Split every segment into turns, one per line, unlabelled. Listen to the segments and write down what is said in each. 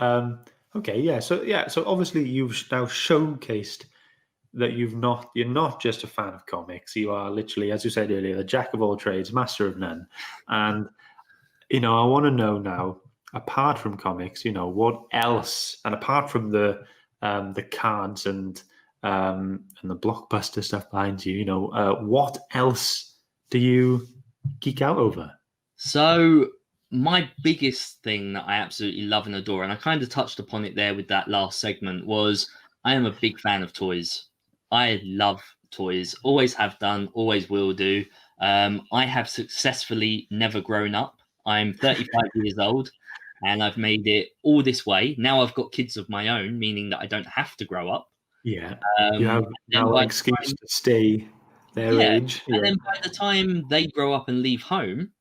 Okay, yeah. So obviously you've now showcased that you're not just a fan of comics. You are literally, as you said earlier, a jack of all trades, master of none. And I want to know now, apart from comics, what else, and apart from the cards and the blockbuster stuff behind you, what else do you geek out over?
So my biggest thing that I absolutely love and adore, and I kind of touched upon it there with that last segment, was I am a big fan of toys. I love toys, always have done, always will do. I have successfully never grown up. I'm 35 years old and I've made it all this way. Now I've got kids of my own, meaning that I don't have to grow up.
Yeah, you
Um,
have
and then
now an
by
excuse
the time,
to stay their
yeah,
age.
and
Yeah,
then by the time they grow up and leave home,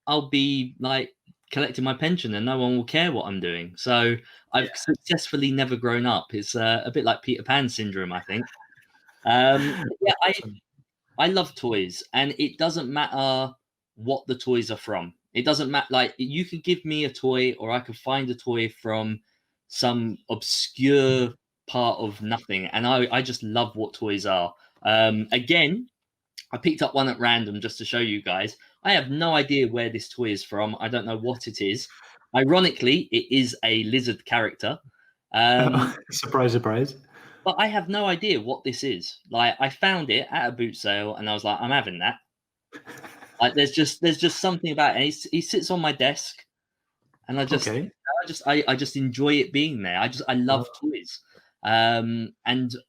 I'll be like collecting my pension and no one will care what I'm doing. So I've
yeah,
successfully never grown up. It's a bit like Peter Pan syndrome, I think. Yeah,
that's awesome.
I love toys, and it doesn't matter what the toys are from. It doesn't matter. Like you could give me a toy, or I could find a toy from some obscure part of nothing, and I just love what toys are. Again, I picked up one at random just to show you guys. I have no idea where this toy is from. I don't know what it is. Ironically, it is a lizard character. Um,
Surprise, surprise.
but I have no idea what this is. Like I found it at a boot sale and I was like, I'm having that. Like there's just something about it. He sits on my desk and
Okay.
I just enjoy it being there. I
Uh,
love toys. And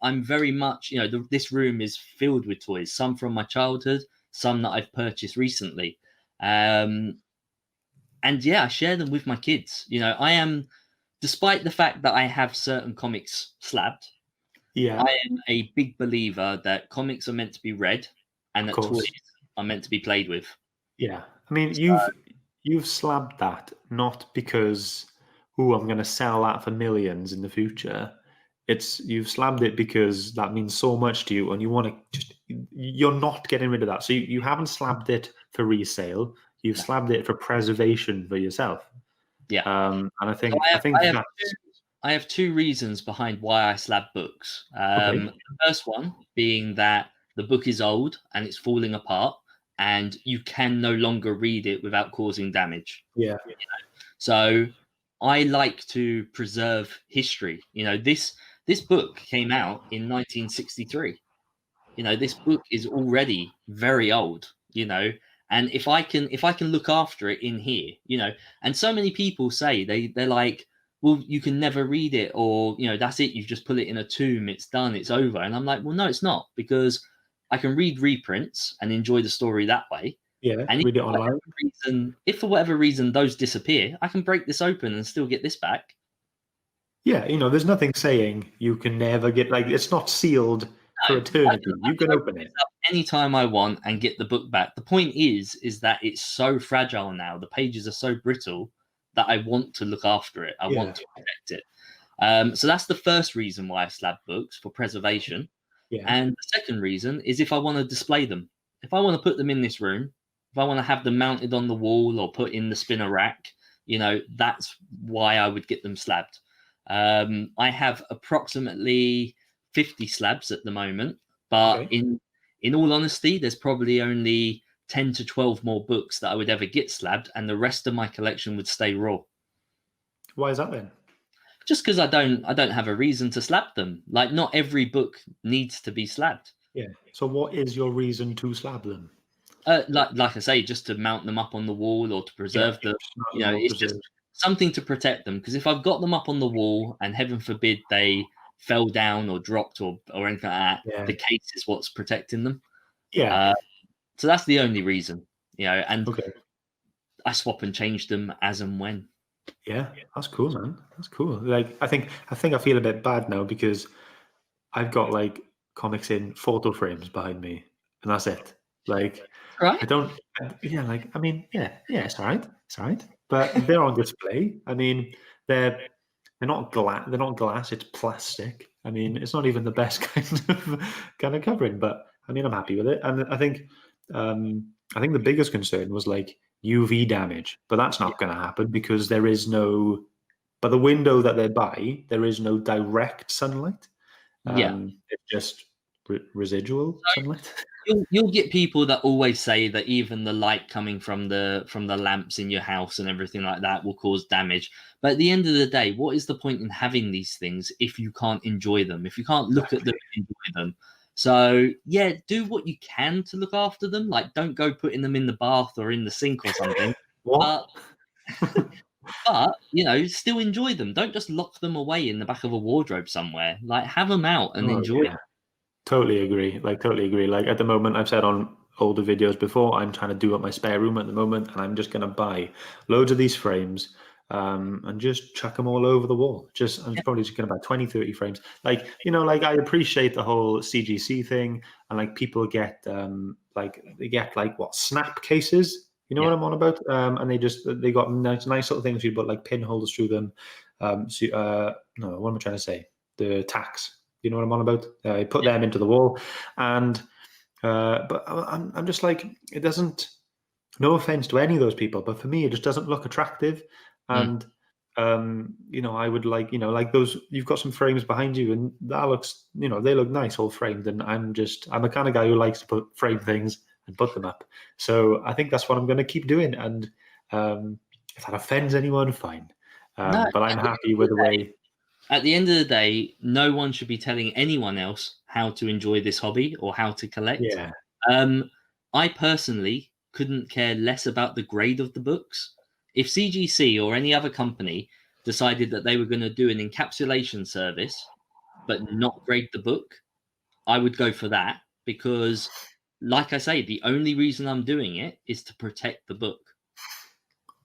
I'm very much, this room is filled with toys, some from my childhood, some that I've purchased recently. Um, and yeah, I share them with my kids. I am, despite the fact that I have certain comics slabbed,
yeah,
I am a big believer that comics are meant to be read and
of
that toys
course.
are meant to be played with.
Yeah. I mean,
So,
you've slabbed that not because, oh, I'm going to sell that for millions in the future. You've slabbed it because that means so much to you, and you want to you're not getting rid of that. So you haven't slabbed it for resale. You've
no,
slabbed it for preservation for yourself.
yeah.
And I
So
think
I
I
have
think
I have
that's
I have two reasons behind why I slab books.
okay.
The first one being that the book is old and it's falling apart, and you can no longer read it without causing damage.
Yeah.
So I like to preserve history. This book came out in 1963. This book is already very old. And if I can look after it in here, and so many people say they're like, well, you can never read it, or that's it, you've just put it in a tomb, it's done, it's over. And I'm like, well, no, it's not, because I can read reprints and enjoy the story that way.
Yeah.
And
Read it online.
if for whatever reason those disappear, I can break this open and still get this back.
Yeah. There's nothing saying you can never get, like, it's not sealed
No,
for eternity.
I
You
can
can
open
open
this
it.
up anytime I want and get the book back. The point is that it's so fragile now. The pages are so brittle that I want to look after it. I
Yeah.
want to protect it. So that's the first reason why I slab books, for preservation.
Yeah.
And the second reason is if I want to display them. If I want to put them in this room, if I want to have them mounted on the wall or put in the spinner rack, that's why I would get them slabbed. I have approximately 50 slabs at the moment, but
Okay.
in all honesty, there's probably only 10 to 12 more books that I would ever get slabbed, and the rest of my collection would stay raw.
Why is that then?
Just because I don't have a reason to slab them. Like not every book needs to be slabbed.
Yeah. So what is your reason to slab them?
Like I say, just to mount them up on the wall or to
Yeah.
preserve them.
Just not more
It's just
preserved.
something to protect them. Because if I've got them up on the wall and heaven forbid they fell down or dropped or anything like that,
Yeah.
the case is what's protecting them.
Yeah.
Uh, so that's the only reason. And
Okay.
I swap and change them as and when.
Yeah. That's cool, man. That's cool. Like I think I feel a bit bad now because I've got like comics in photo frames behind me, and that's it. Like I
Right?
don't. Yeah. Like I mean, yeah. It's all right. It's all right. But they're on display. I mean, they're they're not glass. They're not glass. It's plastic. I mean, it's not even the best kind of covering. But I mean, I'm happy with it. And I think the biggest concern was like UV damage, but that's
Yeah.
not going to happen because there is no but the window that they're by, there is no direct sunlight.
Yeah.
It's just residual sunlight.
You'll get people that always say that even the light coming from the lamps in your house and everything like that will cause damage. But at the end of the day, what is the point in having these things if you can't enjoy them? If you can't look at them and enjoy them? So yeah, do what you can to look after them. Like, don't go putting them in the bath or in the sink or something.
What?
But you know, still enjoy them. Don't just lock them away in the back of a wardrobe somewhere. Like, have them out and enjoy them.
Totally agree. Totally agree. Like, at the moment, I've said on older videos before, I'm trying to do up my spare room at the moment, and I'm just going to buy loads of these frames and just chuck them all over the wall. I'm probably just going to buy 20, 30 frames. Like, like, I appreciate the whole CGC thing, and like, people get they get like what, snap cases. You know what I'm on about? And they got nice little things you put like pinholes through them. No, what am I trying to say? The tacks. You know what I'm on about? I put them into the wall, and but I'm just like, it doesn't. No offense to any of those people, but for me, it just doesn't look attractive. And I would like, like those. You've got some frames behind you, and that looks, they look nice, all framed. And I'm the kind of guy who likes to frame things and put them up. So I think that's what I'm going to keep doing. And if that offends anyone, fine. But I'm happy with the way.
At the end of the day, no one should be telling anyone else how to enjoy this hobby or how to collect.
Yeah.
I personally couldn't care less about the grade of the books. If CGC or any other company decided that they were going to do an encapsulation service but not grade the book, I would go for that, because, like I say, the only reason I'm doing it is to protect the book.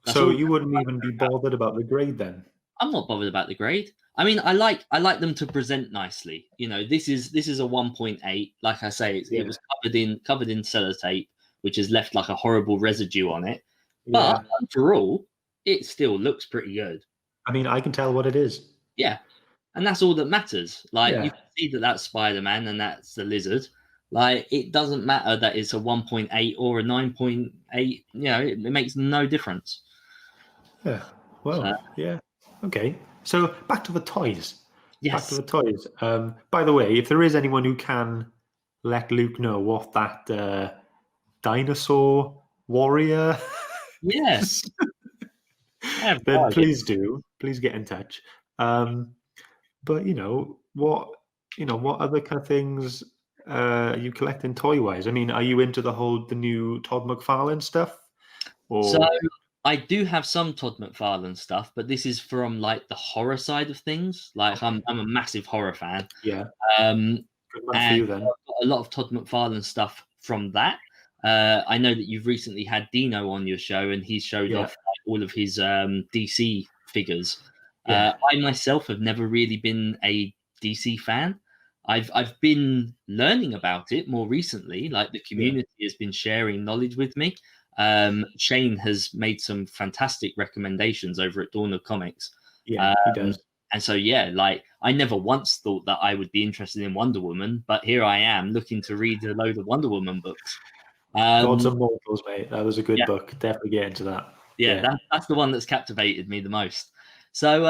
So you wouldn't even be bothered about the grade then?
I'm not bothered about the grade. I mean, I like them to present nicely. This is a 1.8. Like I say, it was covered in sellotape, which has left like a horrible residue on it. But overall, it still looks pretty good.
I mean, I can tell what it is.
Yeah, and that's all that matters. Like, you can see that that's Spider-Man and that's the lizard. Like, it doesn't matter that it's a 1.8 or a 9.8. It makes no difference.
Yeah. Well, yeah. Okay. So back to the toys.
Yes.
Back to the toys. By the way, if there is anyone who can let Luke know what that dinosaur warrior
Yes.
then please do. Please get in touch. But what other kind of things you collecting toy wise? I mean, are you into the new Todd McFarlane stuff?
So I do have some Todd McFarlane stuff, but this is from like the horror side of things. Like, I'm a massive horror fan.
Yeah.
Good man for you then. I've got a lot of Todd McFarlane stuff from that. I know that you've recently had Dino on your show, and he's showed off all of his DC figures. I myself have never really been a DC fan. I've been learning about it more recently. Like, the community has been sharing knowledge with me. Shane has made some fantastic recommendations over at Dawn of Comics.
Yeah, he does.
And so, like, I never once thought that I would be interested in Wonder Woman, but here I am looking to read a load of Wonder Woman books.
Gods and Mortals, mate. That was a good book. Definitely get into that.
Yeah. That's the one that's captivated me the most. So,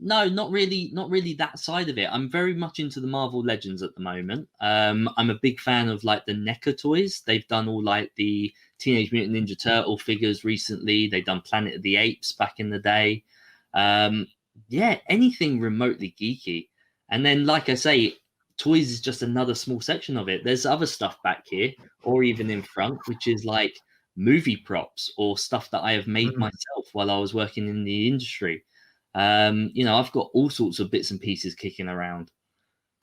no, not really that side of it. I'm very much into the Marvel Legends at the moment. I'm a big fan of like the NECA toys. They've done all like the Teenage Mutant Ninja Turtle figures recently. They've done Planet of the Apes back in the day. Anything remotely geeky. And then, like I say, toys is just another small section of it. There's other stuff back here, or even in front, which is like movie props or stuff that I have made myself while I was working in the industry. I've got all sorts of bits and pieces kicking around.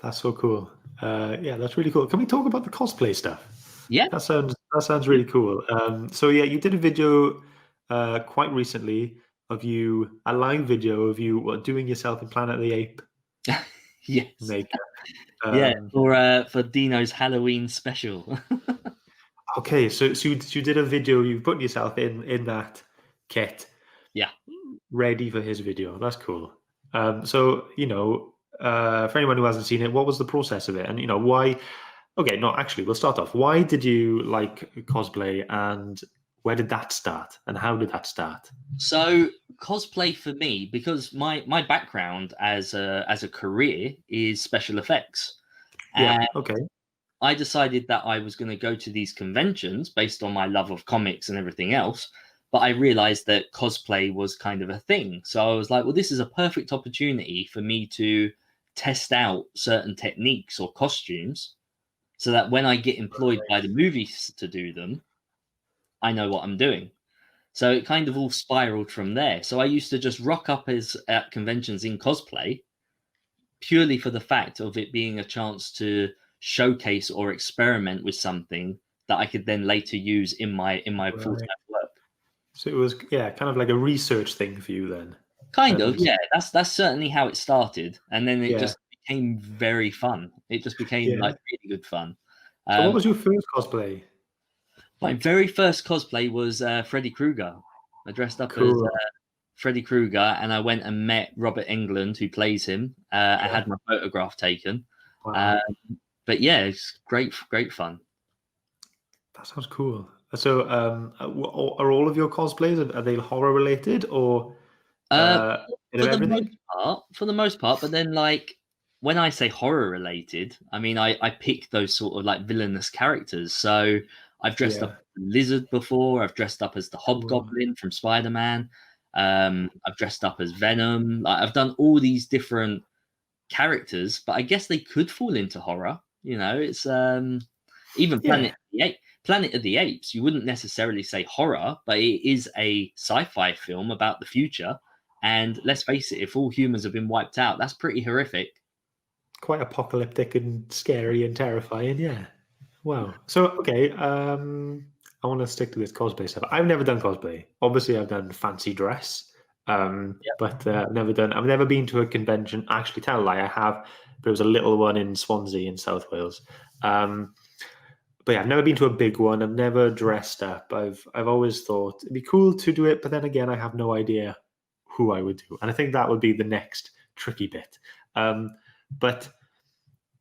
That's so cool. That's really cool. Can we talk about the cosplay stuff?
Yeah,
that sounds really cool. You did a video quite recently of you, a live video of you doing yourself in Planet of the Ape.
Yes.
Makeup.
For Dino's Halloween special.
Okay, so you did a video. You put yourself in that kit.
Yeah.
Ready for his video. That's cool. For anyone who hasn't seen it, what was the process of it, and why? Okay, no, actually, we'll start off. Why did you like cosplay, and where did that start, and how did that start?
So cosplay for me, because my background as a career is special effects,
Yeah.
and
Okay.
I decided that I was going to go to these conventions based on my love of comics and everything else. But I realized that cosplay was kind of a thing. So I was like, well, this is a perfect opportunity for me to test out certain techniques or costumes so that when I get employed by the movies to do them, I know what I'm doing. So it kind of all spiraled from there. So I used to just rock up as at conventions in cosplay purely for the fact of it being a chance to showcase or experiment with something that I could then later use in my full-time
Right.
work.
So it was, yeah, kind of like a research thing for you then.
Kind of,
And
yeah. That's certainly how it started, and then it
yeah,
just became very fun. It just became
yeah.
like really good fun.
So what
Um,
was your first cosplay?
my very first cosplay was Freddy Krueger. I dressed up as
Cool.
Freddy Krueger, and I went and met Robert Englund, who plays him. I
Yeah.
had my photograph taken.
Wow.
But yeah, it's great fun.
That sounds cool. So, are all of your cosplays, are they horror related or
Uh,
bit
for
of
the most
everything?
part, but then like when I say horror related, I mean I pick those sort of like villainous characters. So I've dressed up
Yeah.
as the Lizard before. I've dressed up as the
Cool.
Hobgoblin from Spider-Man. I've dressed up as Venom. Like, I've done all these different characters, but I guess they could fall into horror. You know, it's even
Yeah.
Planet of the Apes. You wouldn't necessarily say horror, but it is a sci-fi film about the future. And let's face it, if all humans have been wiped out, that's pretty horrific.
Quite apocalyptic and scary and terrifying. Yeah. Wow. So, okay, I want to stick to this cosplay stuff. I've never done cosplay. Obviously, I've done fancy dress, but I've never been to a convention. Actually, tell a lie, I have. But it was a little one in Swansea in South Wales. But yeah, I've never been to a big one. I've never dressed up. I've always thought it'd be cool to do it, but then again, I have no idea who I would do, and I think that would be the next tricky bit. But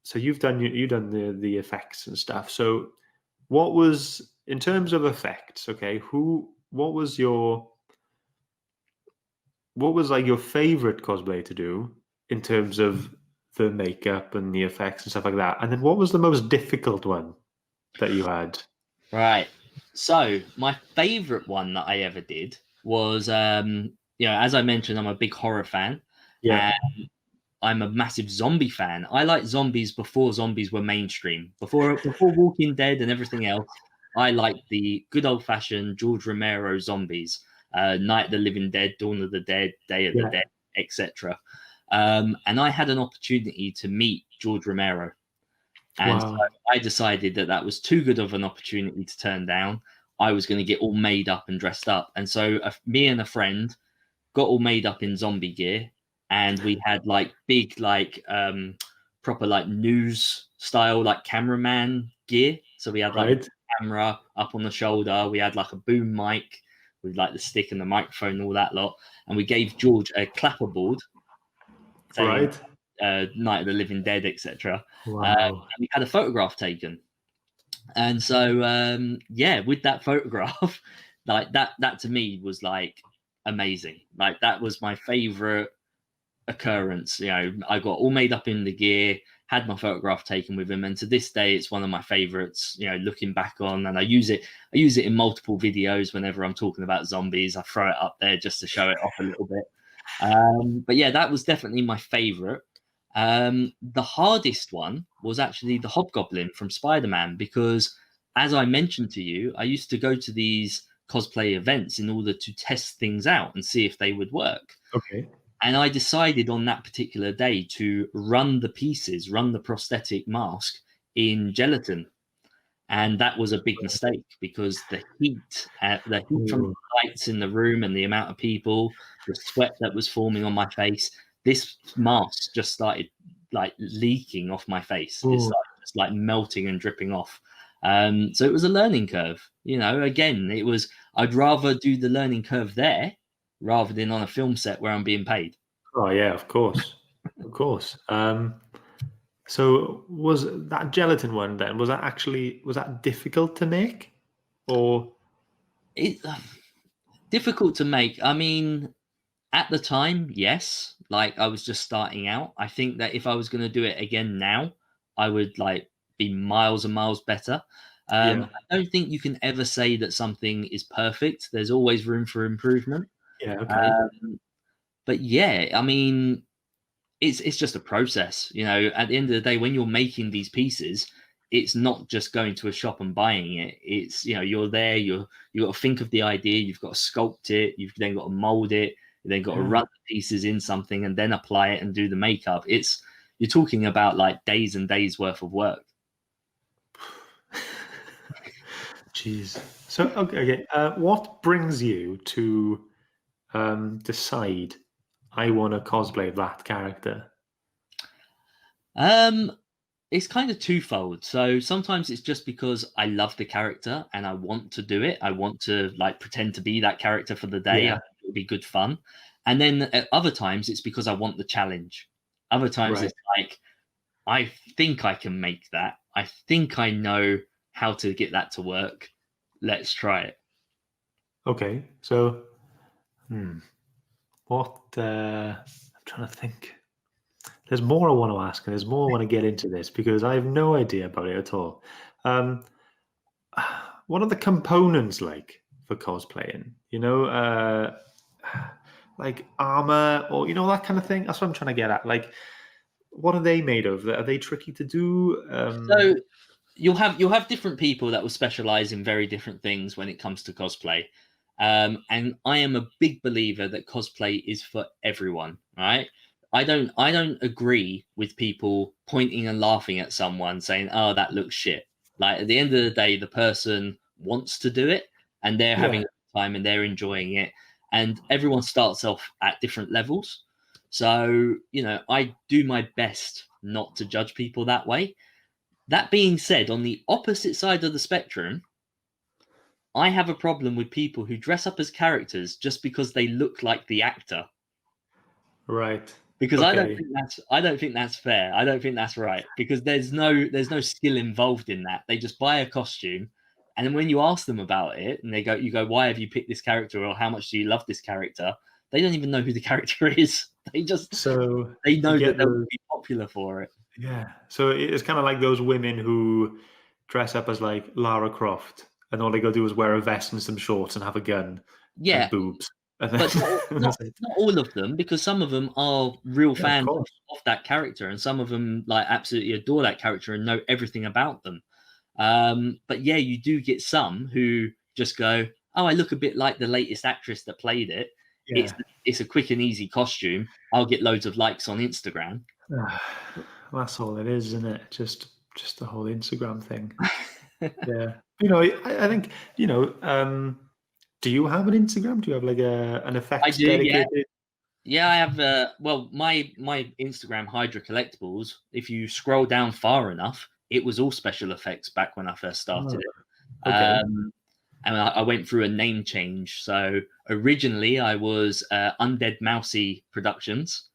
so you've done the effects and stuff. So what was in terms of effects? Okay, what was like your favorite cosplay to do in terms of the makeup and the effects and stuff like that? And then what was the most difficult one that you had?
Right. So my favorite one that I ever did was, as I mentioned, I'm a big horror fan.
Yeah,
I'm a massive zombie fan. I like zombies before zombies were mainstream. Before Walking Dead and everything else, I liked the good old fashioned George Romero zombies, Night of the Living Dead, Dawn of the Dead, Day of the
yeah.
Dead, etc. And I had an opportunity to meet George Romero, and so
Wow.
I decided that that was too good of an opportunity to turn down. I was going to get all made up and dressed up, and so me and a friend got all made up in zombie gear, and we had like big like proper like news style like cameraman gear. So we had like
Right.
a camera up on the shoulder, we had like a boom mic with like the stick and the microphone and all that lot, and we gave George a clapperboard saying
Right.
Night of the Living Dead, etc. And
Wow.
we had a photograph taken, and so with that photograph, like that to me was like amazing. Like that was my favorite occurrence. I got all made up in the gear, had my photograph taken with him, and to this day it's one of my favorites, looking back on. And I use it in multiple videos whenever I'm talking about zombies. I throw it up there just to show it off a little bit. But yeah, that was definitely my favorite. The hardest one was actually the Hobgoblin from Spider-Man, because as I mentioned to you, I used to go to these cosplay events in order to test things out and see if they would work.
Okay.
And I decided on that particular day to run the prosthetic mask in gelatin. And that was a big mistake, because the heat from the
Ooh.
lights in the room and the amount of people, the sweat that was forming on my face, this mask just started like leaking off my face. It
Ooh.
started just like melting and dripping off. So it was a learning curve. Again, I'd rather do the learning curve there rather than on a film set where I'm being paid.
Oh yeah, of course. Of course. So was that gelatin one then? Was that difficult to make? Or
It's difficult to make. I mean, At the time, yes. Like I was just starting out. I think that if I was going to do it again now, I would like be miles and miles better.
Yeah.
I don't think you can ever say that something is perfect. There's always room for improvement.
Yeah. Okay.
Um, but yeah, I mean, it's just a process. You know, at the end of the day, when you're making these pieces, it's not just going to a shop and buying it. It's, you know, you're there, you got to think of the idea, you've got to sculpt it, you've then got to mold it, you then got to
Yeah.
run the pieces in something and then apply it and do the makeup. It's you're talking about like days and days worth of work.
Jeez. So okay. What brings you to decide I want to cosplay that character?
Um, it's kind of twofold. So sometimes it's just because I love the character and I want to do it. I want to like pretend to be that character for the day. I
Yeah.
think it'll be good fun. And then at other times it's because I want the challenge. Other times
Right.
it's like I think I can make that. I think I know how to get that to work. Let's try it.
Okay. So, what? I'm trying to think. There's more I want to ask, and there's more I want to get into this because I have no idea about it at all. Um, what are the components like for cosplaying? Like armor or that kind of thing. That's what I'm trying to get at. Like, what are they made of? Are they tricky to do?
So you'll have different people that will specialize in very different things when it comes to cosplay. And I am a big believer that cosplay is for everyone, right? I don't agree with people pointing and laughing at someone saying, "Oh, that looks shit." Like at the end of the day, the person wants to do it and they're having
Yeah.
a good time and they're enjoying it. And everyone starts off at different levels. So, I do my best not to judge people that way. That being said, on the opposite side of the spectrum, I have a problem with people who dress up as characters just because they look like the actor.
Right.
Because
Okay.
I don't think that's fair. I don't think that's right. Because there's no skill involved in that. They just buy a costume, and then when you ask them about it, and you go, why have you picked this character, or how much do you love this character? They don't even know who the character is.
So
They
you
know that
get
they'll
those.
be popular for it.
Yeah. So it's kind of like those women who dress up as like Lara Croft, and all they go do is wear a vest and some shorts and have a gun and
Yeah,
boobs, and then
but not
and
not
that's it.
not all of them, because some of them are real
Yeah, of
fans
course.
of that character, and some of them like absolutely adore that character and know everything about them. But yeah, you do get some who just go, "Oh, I look a bit like the latest actress that played it. It's
Yeah.
it's a quick and easy costume. I'll get loads of likes on Instagram."
That's all it is, isn't it? Just the whole Instagram thing. Yeah. I think, do you have an Instagram? Do you have like an
I
effects
do, yeah.
dedicated?
Yeah, I have. Well, my Instagram HydraCollectables. If you scroll down far enough, it was all special effects back when I first
Oh,
started it.
okay.
And I went through a name change. So originally I was Undead Mousy Productions.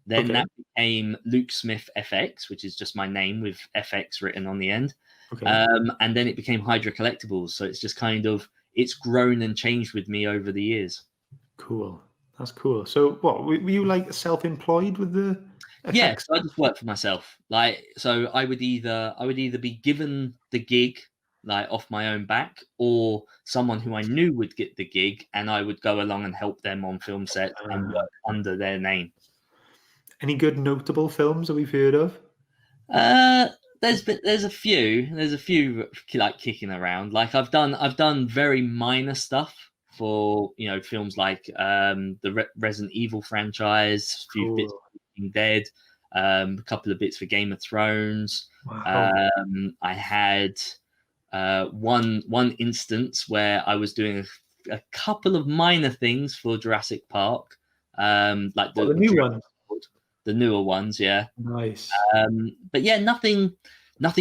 Then
Okay.
that became Luke Smith FX, which is just my name with FX written on the end.
Okay.
And then it became Hydra Collectibles. So it's just kind of it's grown and changed with me over the years.
Cool. That's cool. So what, were you like self-employed with the
Yeah,
effects?
so I just work for myself. Like, so I would either be given the gig like off my own back, or someone who I knew would get the gig, and I would go along and help them on film sets and
Uh,
work under their name.
any good notable films that we've heard of?
Uh, there's a few like kicking around. Like I've done very minor stuff for films like the Resident Evil franchise, a few bits
Cool.
for Walking Dead, a couple of bits for Game of Thrones.
Wow.
I had one instance where I was doing a couple of minor things for Jurassic Park, like
What,
the
the new
Jurassic
one?
World, the newer ones, yeah.
Nice.
But yeah, nothing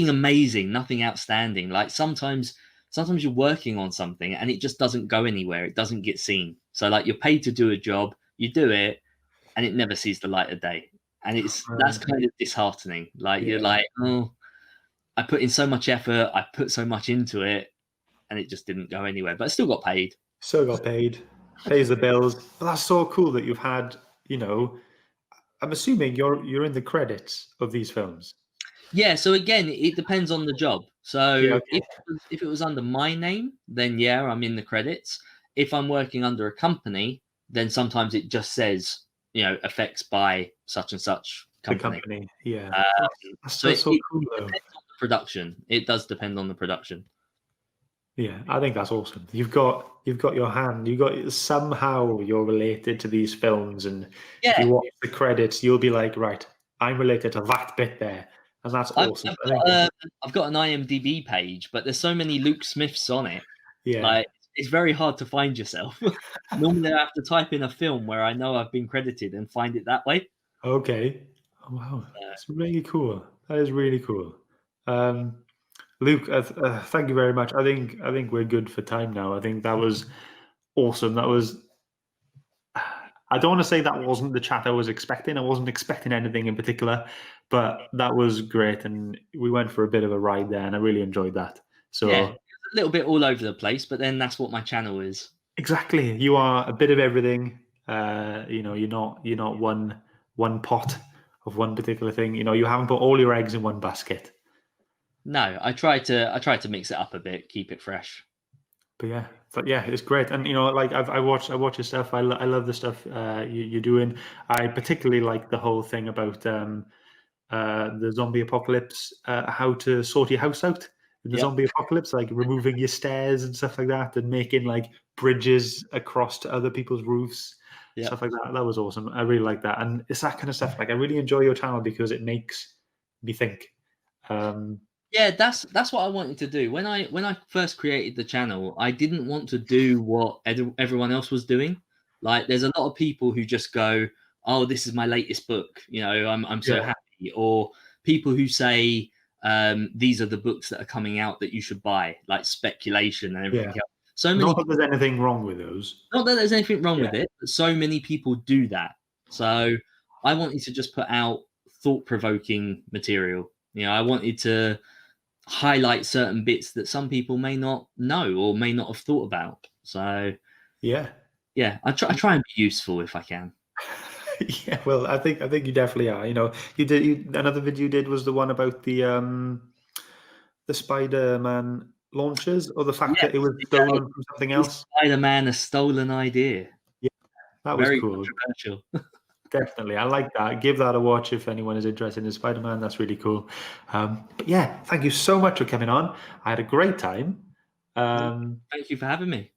amazing, nothing outstanding. Like sometimes you're working on something and it just doesn't go anywhere. It doesn't get seen. So like you're paid to do a job, you do it, and it never sees the light of day. And that's
Uh,
kind of disheartening. Like you're
yeah.
like, oh, I put in so much effort, I put so much into it, and it just didn't go anywhere. But I still got paid.
Still got paid. pays the bills. But that's so cool that you've had, you know, I'm assuming you're in the credits of these films.
Yeah, so again, it depends on the job.
Yeah,
So
okay.
if it was under my name, then yeah, I'm in the credits. If I'm working under a company, then sometimes it just says, effects by such and such
The
company.
company. Yeah.
Um,
That's
so
still
it,
so
it,
cool
it
though.
depends on the production. It does depend on the production.
Yeah, I think that's awesome. You've got your hand. You got somehow you're related to these films, and if
Yeah,
you watch the credits, you'll be like, right, I'm related to that bit there, and that's
I've,
awesome.
I've
I think,
got I've got an IMDb page, but there's so many Luke Smiths on it.
yeah,
Like it's very hard to find yourself. Normally, I have to type in a film where I know I've been credited and find it that way.
okay. Oh, wow, that's really cool. That is really cool. Um, Luke, thank you very much. I think we're good for time now. I think that was awesome. That was. I don't want to say that wasn't the chat I was expecting. I wasn't expecting anything in particular, but that was great, and we went for a bit of a ride there, and I really enjoyed that.
Yeah,
So
it's a little bit all over the place, but then that's what my channel is.
exactly, you are a bit of everything. You're not one pot of one particular thing. You haven't put all your eggs in one basket.
No, I try to mix it up a bit, keep it fresh.
But yeah, it's great, and like I watch your stuff. I love the stuff you're doing. I particularly like the whole thing about the zombie apocalypse, how to sort your house out in the
Yep,
zombie apocalypse, like removing your stairs and stuff like that, and making like bridges across to other people's roofs,
yep.
stuff like that. That was awesome. I really like that, and it's that kind of stuff. Like I really enjoy your channel because it makes me think. Um,
Yeah, that's what I wanted to do. When I first created the channel, I didn't want to do what everyone else was doing. Like, there's a lot of people who just go, "Oh, this is my latest book," I'm so
yeah,
happy, or people who say, "These are the books that are coming out that you should buy," like speculation and everything
yeah.
else. So many
Not that there's anything wrong with those.
Not that there's anything wrong
Yeah,
with it, but so many people do that. So I wanted to just put out thought-provoking material. I wanted to highlight certain bits that some people may not know or may not have thought about. So
yeah.
yeah, I try and be useful if I can.
Yeah, well, I think you definitely are. Another video you did was the one about the Spider-Man launches, or the fact
Yeah,
that it was
the,
stolen from something
is
else.
Spider-Man a stolen idea?
Yeah, that was
Very
cool.
controversial.
Definitely, I like that. Give that a watch if anyone is interested in Spider-Man. That's really cool. But yeah, thank you so much for coming on. I had a great time. Um,
Thank you for having me.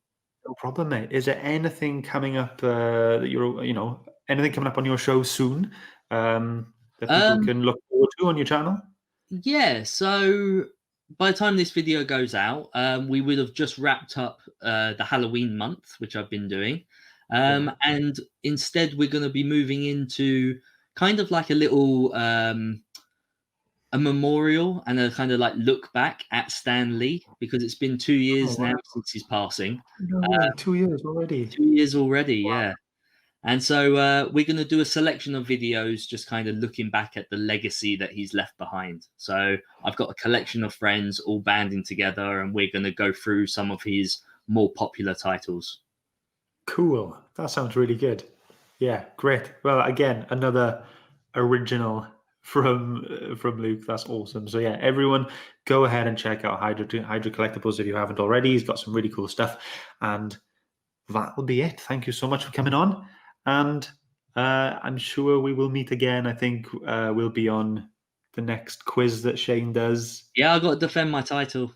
no problem, mate. Is there anything coming up that anything coming up on your show soon that people
Um,
can look forward to on your channel?
Yeah, so by the time this video goes out, we would have just wrapped up the Halloween month, which I've been doing.
Yeah.
And instead, we're going to be moving into kind of like a little a memorial and a kind of like look back at Stan Lee, because it's been 2 years
Oh,
now
wow.
since his passing.
No
Uh,
way. 2 years already.
2 years already,
Wow.
yeah. And so we're going to do a selection of videos just kind of looking back at the legacy that he's left behind. So I've got a collection of friends all banding together, and we're going to go through some of his more popular titles.
Cool. That sounds really good. Yeah, great. Well, again, another original from Luke. That's awesome. So yeah, everyone, go ahead and check out Hydra Collectables if you haven't already. He's got some really cool stuff, and that will be it. Thank you so much for coming on, and I'm sure we will meet again. I think we'll be on the next quiz that Shane does.
Yeah, I've got to defend my title.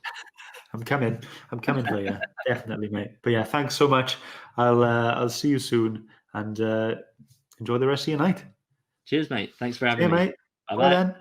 I'm coming. I'm coming for you. Definitely, mate. But yeah, thanks so much. I'll see you soon, and enjoy the rest of your night.
Cheers, mate. Thanks for
See
having
you,
me.
mate.
Bye
Bye
bye.
then.